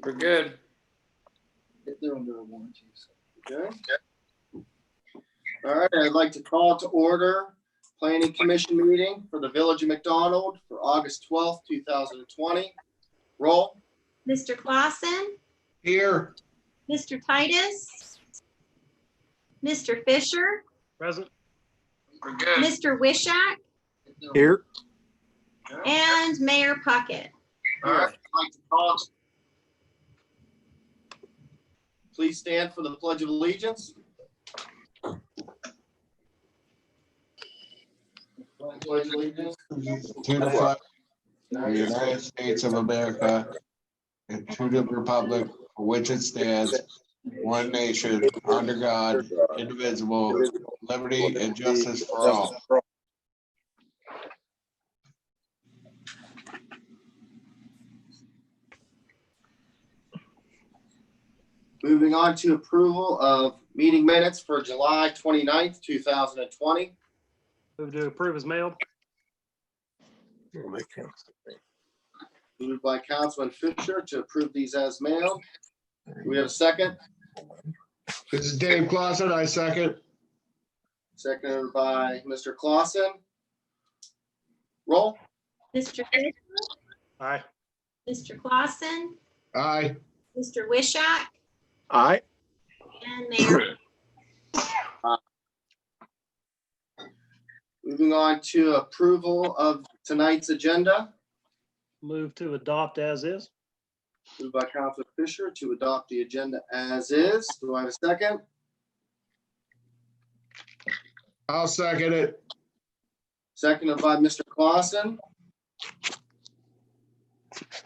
We're good. If they're under a warranty. Okay. All right, I'd like to call to order Planning Commission meeting for the Village of McDonald for August 12th, 2020. Roll. Mr. Clausen, Here. Mr. Titus, Mr. Fisher, Present. We're good. Mr. Wishak, Here. and Mayor Puckett. All right, I'd like to call. Please stand for the Pledge of Allegiance. Pledge allegiance. To the flag of the United States of America and to the republic for which it stands, one nation, under God, indivisible, liberty and justice for all. Moving on to approval of meeting minutes for July 29th, 2020. Move to approve as mailed. Moved by Councilman Fisher to approve these as mailed. Do we have a second? This is Dave Clausen, I second. Seconded by Mr. Clausen. Roll. Mr. Fisher, Aye. Mr. Clausen, Aye. Mr. Wishak, Aye. and Mayor. Moving on to approval of tonight's agenda. Move to adopt as is. Moved by Councilman Fisher to adopt the agenda as is. Do I have a second? I'll second it. Seconded by Mr. Clausen.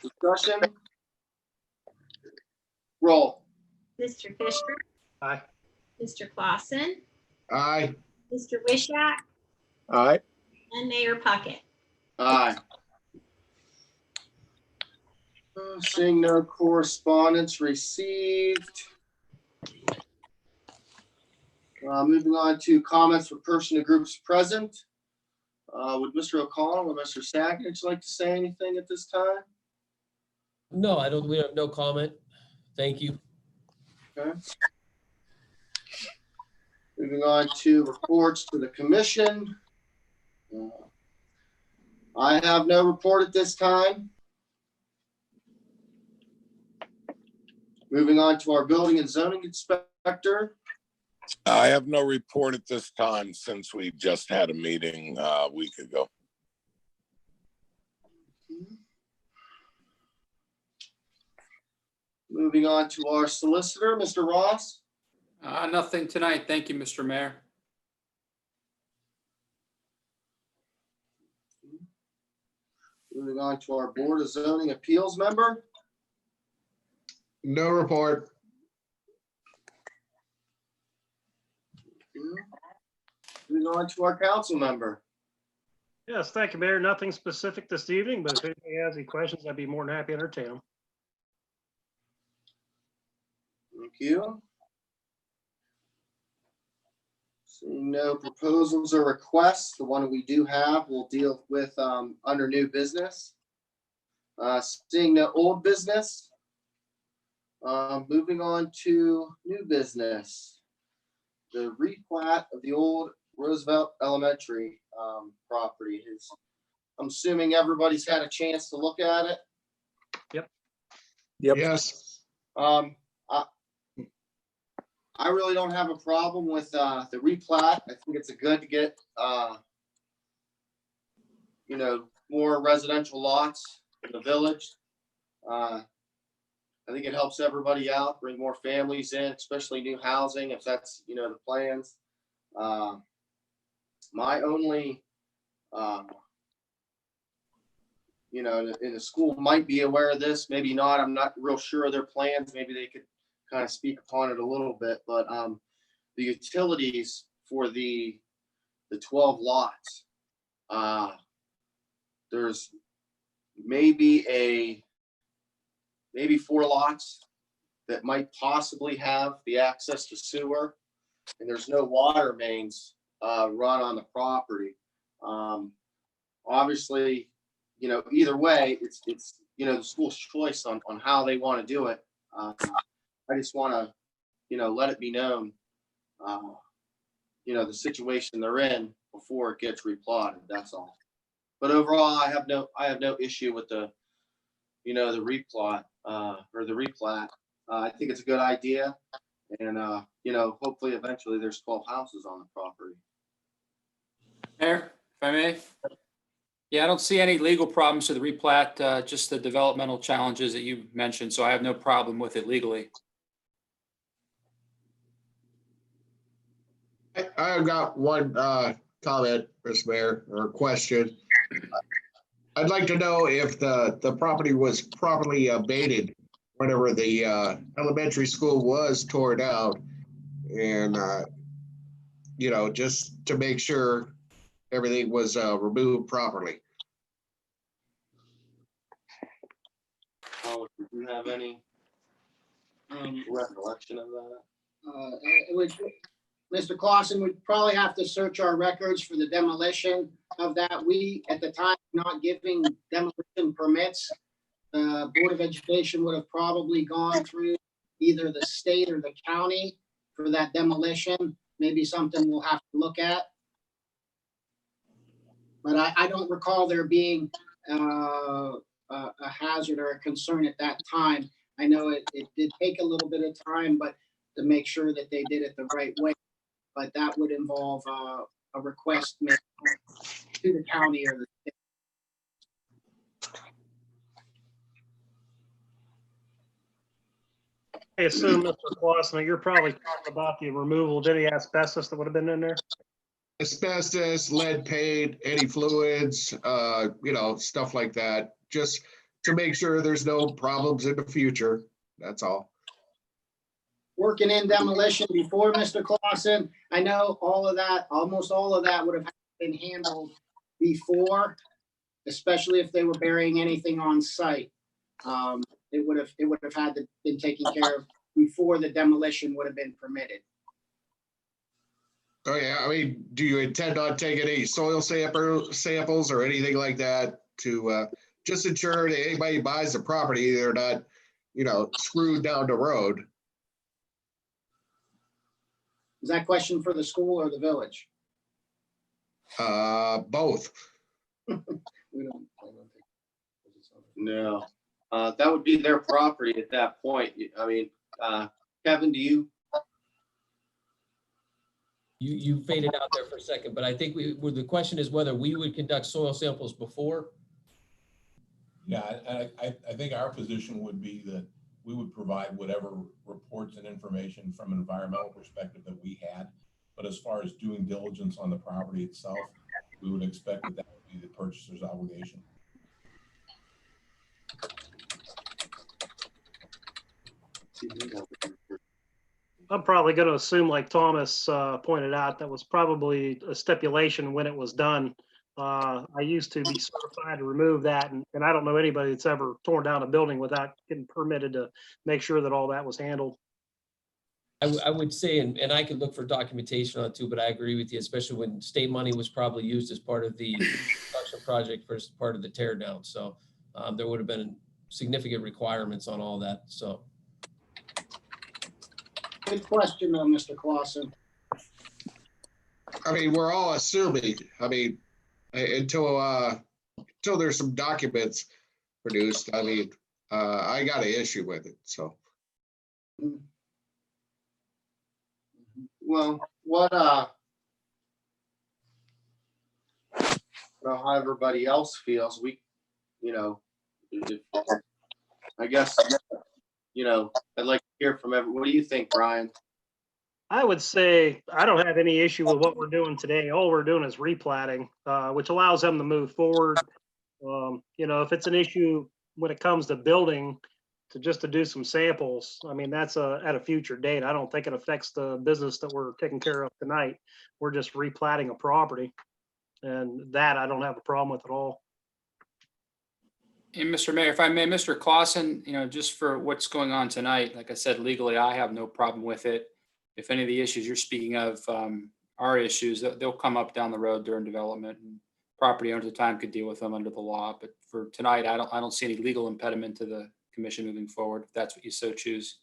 Discussion. Roll. Mr. Fisher, Aye. Mr. Clausen, Aye. Mr. Wishak, Aye. and Mayor Puckett. Aye. Seeing no correspondence received. Moving on to comments for person and groups present. Would Mr. O'Connell or Mr. Sackett like to say anything at this time? No, I don't, we have no comment. Thank you. Okay. Moving on to reports to the commission. I have no report at this time. Moving on to our building and zoning inspector. I have no report at this time since we just had a meeting a week ago. Moving on to our solicitor, Mr. Ross. Nothing tonight. Thank you, Mr. Mayor. Moving on to our board of zoning appeals member. No report. Moving on to our council member. Yes, thank you, Mayor. Nothing specific this evening, but if anybody has any questions, I'd be more than happy to entertain them. Thank you. Seeing no proposals or requests, the one we do have, we'll deal with under new business. Seeing no old business. Moving on to new business. The replat of the old Roosevelt Elementary property is, I'm assuming everybody's had a chance to look at it. Yep. Yes. I really don't have a problem with the replat. I think it's a good to get more residential lots in the village. I think it helps everybody out, bring more families in, especially new housing, if that's the plans. My only and the school might be aware of this, maybe not. I'm not real sure of their plans. Maybe they could kind of speak upon it a little bit, but the utilities for the 12 lots, there's maybe 4 lots that might possibly have the access to sewer, and there's no water mains run on the property. Obviously, either way, it's the school's choice on how they want to do it. I just want to, let it be known, the situation they're in before it gets replotted. That's all. But overall, I have no issue with the replot or the replat. I think it's a good idea, and hopefully, eventually, there's 12 houses on the property. Mayor, if I may? Yeah, I don't see any legal problems to the replat, just the developmental challenges that you mentioned, so I have no problem with it legally. I've got one comment, Mr. Mayor, or question. I'd like to know if the property was properly abated whenever the elementary school was torn down, and just to make sure everything was removed properly. Oh, do you have any recollection of that? It would, Mr. Clausen would probably have to search our records for the demolition of that. We, at the time, not giving demolition permits. The Board of Education would have probably gone through either the state or the county for that demolition. Maybe something we'll have to look at. But I don't recall there being a hazard or a concern at that time. I know it did take a little bit of time, but to make sure that they did it the right way. But that would involve a request made to the county or the state. I assume, Mr. Clausen, you're probably talking about the removal of any asbestos that would have been in there? Asbestos, lead paint, any fluids, stuff like that, just to make sure there's no problems in the future. That's all. Working in demolition before, Mr. Clausen, I know all of that, almost all of that would have been handled before, especially if they were burying anything on site. It would have had to been taken care of before the demolition would have been permitted. Oh, yeah. I mean, do you intend on taking any soil samples or anything like that to just ensure that anybody buys the property, they're not, screwed down the road? Is that question for the school or the village? Both. We don't. No, that would be their property at that point. I mean, Kevin, do you? You faded out there for a second, but I think the question is whether we would conduct soil samples before. Yeah, I think our position would be that we would provide whatever reports and information from an environmental perspective that we had. But as far as doing diligence on the property itself, we would expect that would be the purchaser's obligation. I'm probably going to assume, like Thomas pointed out, that was probably a stipulation when it was done. I used to be certified to remove that, and I don't know anybody that's ever torn down a building without getting permitted to make sure that all that was handled. I would say, and I could look for documentation on it too, but I agree with you, especially when state money was probably used as part of the construction project versus part of the tear down. So there would have been significant requirements on all that. So. Good question though, Mr. Clausen. I mean, we're all assuming, until there's some documents produced, I got an issue with it, so. Well, how everybody else feels, I guess, I'd like to hear from everyone. What do you think, Brian? I would say I don't have any issue with what we're doing today. All we're doing is replatting, which allows them to move forward. If it's an issue when it comes to building, to do some samples, that's at a future date. I don't think it affects the business that we're taking care of tonight. We're just replatting a property, and that I don't have a problem with at all. And Mr. Mayor, if I may, Mr. Clausen, just for what's going on tonight, like I said, legally, I have no problem with it. If any of the issues you're speaking of are issues, they'll come up down the road during development, and property owners at the time could deal with them under the law. But for tonight, I don't see any legal impediment to the commission moving forward, if that's what you so choose.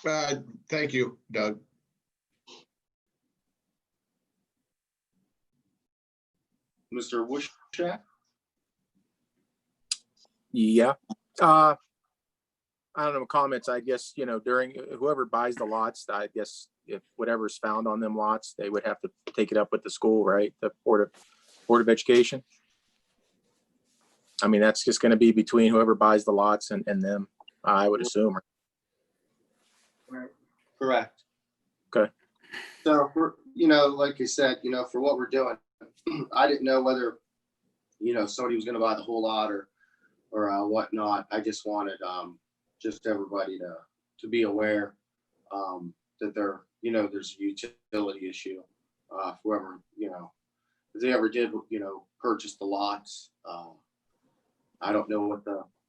Thank you, Doug. Mr. Wishak? Yeah. I don't know, comments, I guess, during whoever buys the lots, I guess if whatever's found on them lots, they would have to take it up with the school, right? The Board of Education. I mean, that's just gonna be between whoever buys the lots and them, I would assume. Correct. Okay. So, like you said, for what we're doing, I didn't know whether, somebody was gonna buy the whole lot or whatnot. I just wanted, just everybody to be aware, that there's a utility issue. Whoever, if they ever did, purchase the lots, I don't know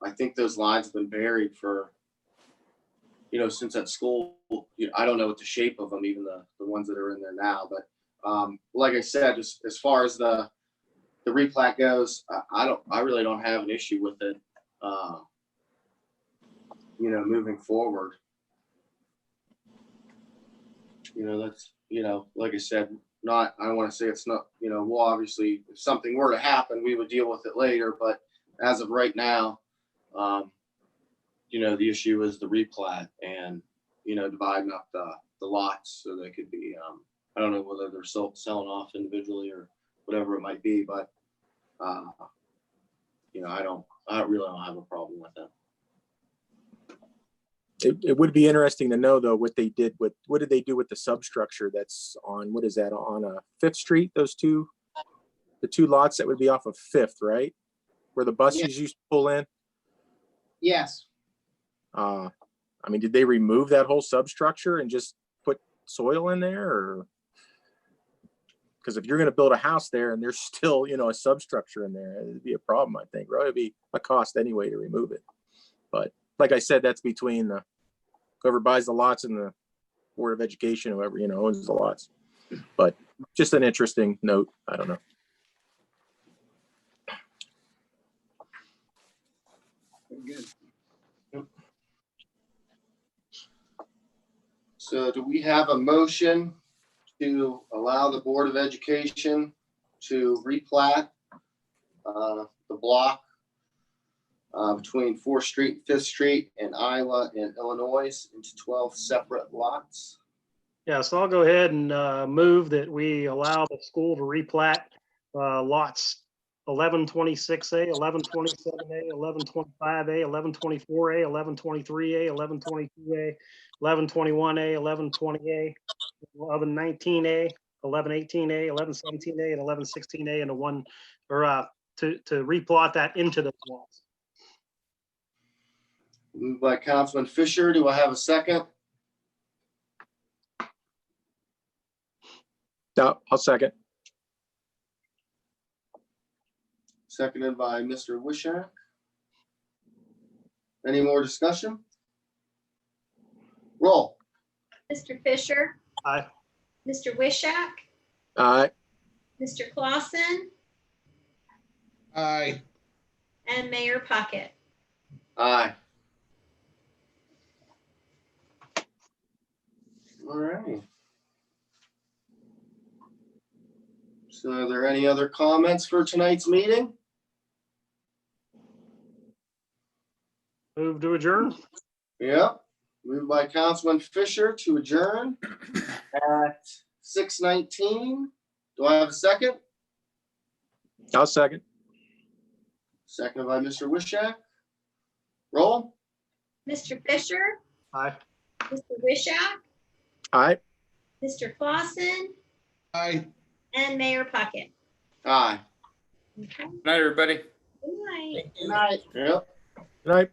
I think those lines have been buried for, since that school, I don't know what the shape of them, even the ones that are in there now, but, like I said, just as far as the replat goes, I really don't have an issue with it, moving forward. That's, like I said, I don't want to say it's not, well, obviously, if something were to happen, we would deal with it later, but as of right now, the issue is the replat and, dividing up the lots so they could be, I don't know whether they're selling off individually or whatever it might be, but, I really don't have a problem with that. It would be interesting to know though, what did they do with the substructure that's on, what is that, on Fifth Street, the two lots that would be off of Fifth, right? Where the buses used to pull in? Yes. I mean, did they remove that whole substructure and just put soil in there, or? Because if you're going to build a house there and there's still, a substructure in there, it'd be a problem, I think, right? It'd be a cost anyway to remove it. But like I said, that's between whoever buys the lots and the Board of Education, whoever, owns the lots. But just an interesting note. I don't know. Good. So do we have a motion to allow the Board of Education to replat the block between 4th Street, 5th Street, and Iowa and Illinois into 12 separate lots? Yeah, so I'll go ahead and move that we allow the school to replat lots 1126A, 1127A, 1125A, 1124A, 1123A, 1122A, 1121A, 1120A, 1119A, 1118A, 1117A, and 1116A into one, or to replot that into the lots. Moved by Councilman Fisher. Do I have a second? No, I'll second. Seconded by Mr. Wishak. Any more discussion? Roll. Mr. Fisher, Aye. Mr. Wishak, Aye. Mr. Clausen, Aye. and Mayor Puckett. Aye. All right. So are there any other comments for tonight's meeting? Move to adjourn. Yep. Moved by Councilman Fisher to adjourn at 6:19. Do I have a second? I'll second. Seconded by Mr. Wishak. Roll. Mr. Fisher, Aye. Mr. Wishak, Aye. Mr. Clausen, Aye. and Mayor Puckett. Aye. Okay. Good night, everybody. Good night. Thank you. Good night. Yep. Good night.